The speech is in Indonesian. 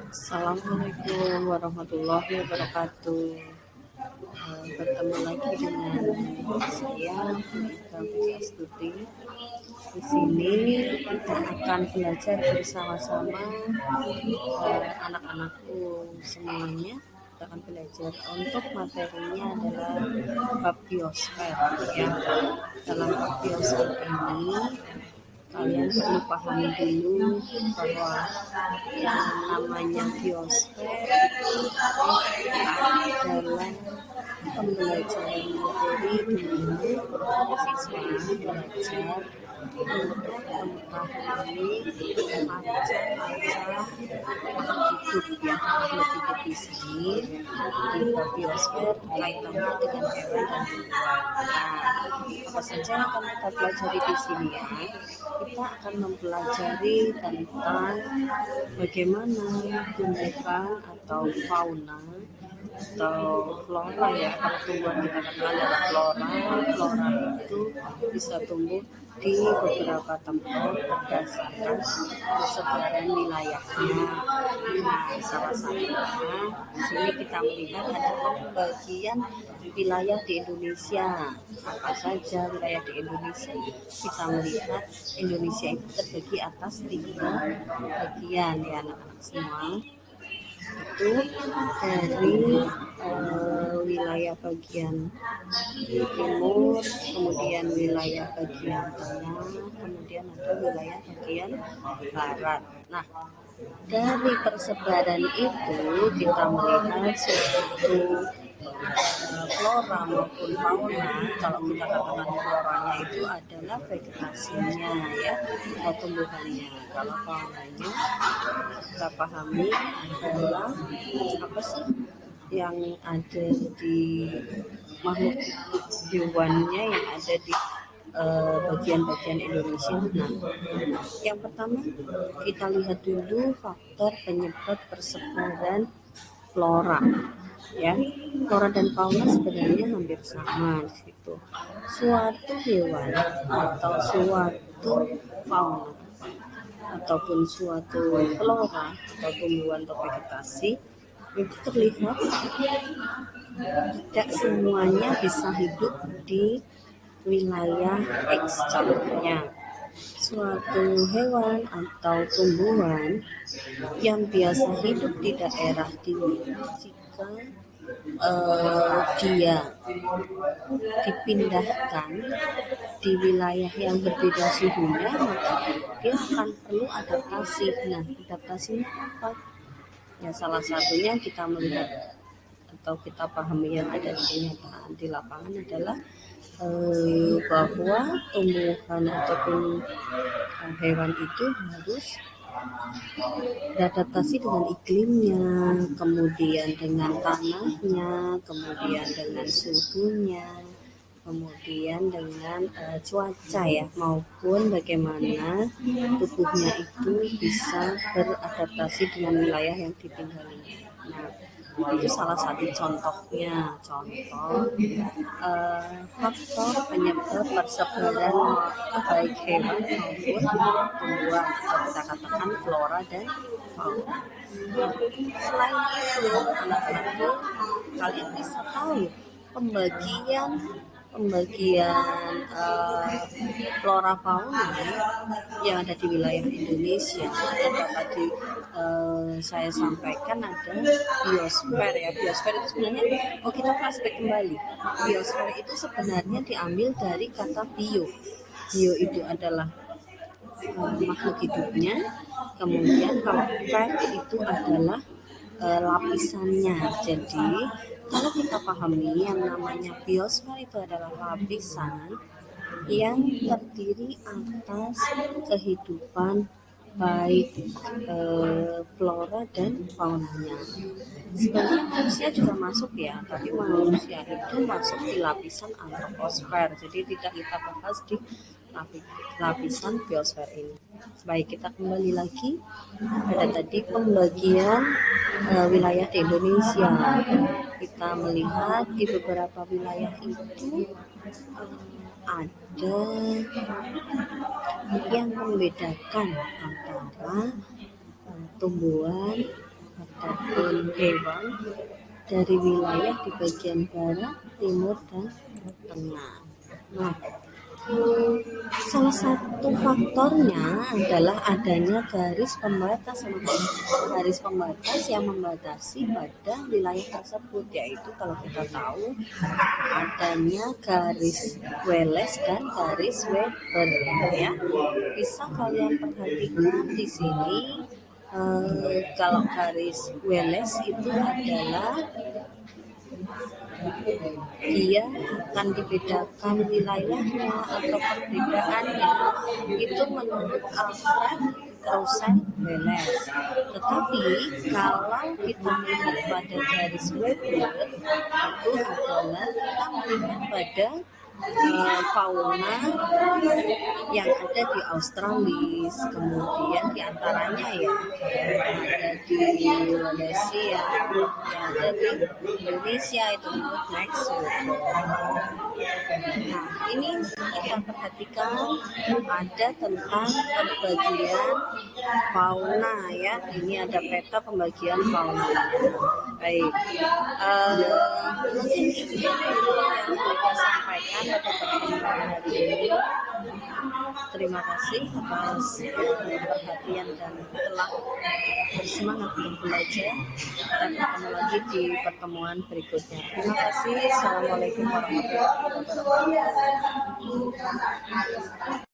Assalamualaikum warahmatullahi wabarakatuh. Bertemu lagi dengan saya, Monica Pujastuti. Di sini kita akan belajar bersama-sama anak-anakku semuanya. Kita akan belajar untuk materinya adalah bab biosfer. Ya, dalam bab biosfer ini kalian perlu pahami dulu bahwa yang namanya biosfer itu adalah pembelajaran materi di mana siswa belajar untuk mengetahui macam-macam makhluk hidup yang makhluk hidup di sini di biosfer kaitannya dengan hewan dan tumbuhan. Apa saja yang akan kita pelajari di sini ya? Kita akan mempelajari tentang bagaimana tumbuhan atau fauna atau flora ya. Kalau tumbuhan kita kenal adalah flora itu bisa tumbuh di beberapa tempat berdasarkan persebaran wilayahnya. Salah satunya di sini kita melihat ada pembagian wilayah di Indonesia. Apa saja wilayah di Indonesia? Kita melihat Indonesia itu terbagi atas 3 bagian ya anak-anak semua. Itu dari wilayah bagian timur, kemudian wilayah bagian tengah, kemudian ada wilayah bagian barat. Nah, dari persebaran itu kita melihat suatu flora maupun fauna. Kalau kita katakan floranya itu adalah vegetasinya ya, atau tumbuhannya. Kalau faunanya kita pahami adalah apa sih yang ada di makhluk hewannya yang ada di bagian-bagian Indonesia. Nah, yang pertama kita lihat dulu faktor penyebab persebaran flora. Ya, flora dan fauna sebenarnya hampir sama di situ. Suatu hewan atau suatu fauna ataupun suatu flora atau tumbuhan atau vegetasi itu terlihat tidak semuanya bisa hidup di wilayah X. Contohnya suatu hewan atau tumbuhan yang biasa hidup di daerah dingin, jika dia dipindahkan di wilayah yang berbeda suhunya, maka dia akan perlu adaptasi. Nah, adaptasinya apa? Ya, salah satunya kita melihat atau kita pahami yang ada di kenyataan di lapangan adalah bahwa tumbuhan ataupun hewan itu harus beradaptasi dengan iklimnya, kemudian dengan tanahnya, kemudian dengan suhunya, kemudian dengan cuaca ya, maupun bagaimana tubuhnya itu bisa beradaptasi dengan wilayah yang ditinggalinya. Nah, itu salah satu contohnya. Faktor penyebab persebaran baik hewan maupun tumbuhan atau kita katakan flora dan fauna. Nah, selain itu anak-anakku, kalian bisa tahu pembagian flora fauna yang ada di wilayah Indonesia. Ada tadi saya sampaikan ada biosfer ya. Biosfer itu sebenarnya kita flashback kembali. Biosfer itu sebenarnya diambil dari kata bio. Bio itu adalah makhluk hidupnya. Kemudian kalau fer itu adalah lapisannya. Jadi kalau kita pahami yang namanya biosfer itu adalah lapisan yang terdiri atas kehidupan baik flora dan faunanya. Sebenarnya manusia juga masuk ya, tapi manusia itu masuk di lapisan antroposfer, jadi tidak kita bahas di lapisan biosfer ini. Baik, kita kembali lagi pada tadi pembagian wilayah di Indonesia. Kita melihat di beberapa wilayah itu ada yang membedakan antara tumbuhan adapun hewan dari wilayah di bagian barat, timur, dan tengah. Nah, salah satu faktornya adalah adanya garis pembatas, garis pembatas yang membatasi pada wilayah tersebut, yaitu kalau kita tahu adanya garis Wallace dan garis Weber, ya. Bisa kalian perhatikan di sini. Kalau garis Wallace itu adalah dia akan dibedakan wilayahnya atau perbedaannya itu menurut Alfred Russel Wallace. Tetapi kalau kita melihat pada garis Weber, itu adalah kita melihat pada fauna yang ada di Australia, kemudian diantaranya ya ada di Malaysia, yang ada di Indonesia itu menurut Maxwell. Nah, ini kita perhatikan ada tentang pembagian fauna ya. Ini ada peta pembagian fauna. Baik, mungkin itu yang saya sampaikan pada pertemuan hari ini. Terima kasih atas perhatian dan telah bersemangat untuk belajar. Kita ketemu lagi di pertemuan berikutnya. Terima kasih. Assalamualaikum warahmatullahi wabarakatuh.